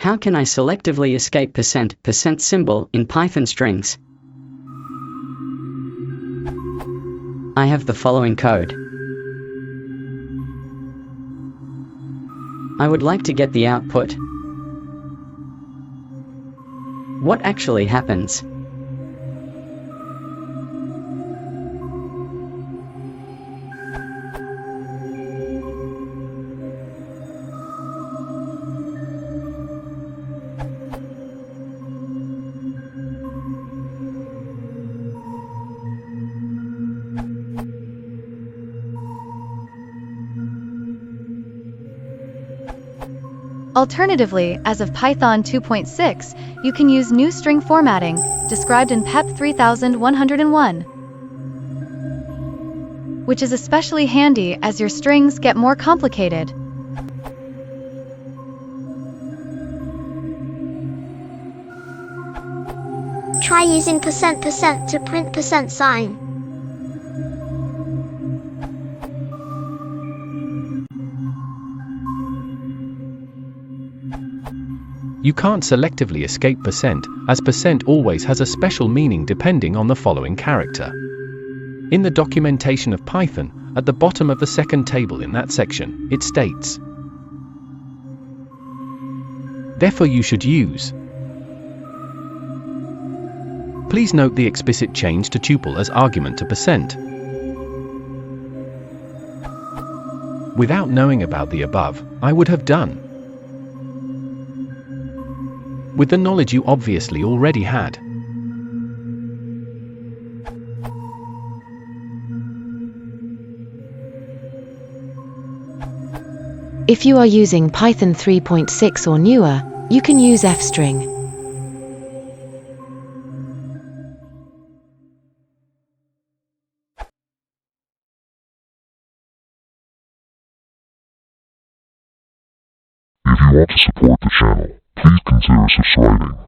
How can I selectively escape %% symbol in Python strings? I have the following code. I would like to get the output. What actually happens? Alternatively, as of Python 2.6, you can use new string formatting, described in PEP 3101, which is especially handy as your strings get more complicated. Try using %% to print %sign. You can't selectively escape %, as % always has a special meaning depending on the following character. In the documentation of Python, at the bottom of the second table in that section, it states, therefore you should use. Please note the explicit change to tuple as argument to %. Without knowing about the above, I would have done. With the knowledge you obviously already had. If you are using Python 3.6 or newer, you can use fstring. If you want to support the channel, please consider subscribing.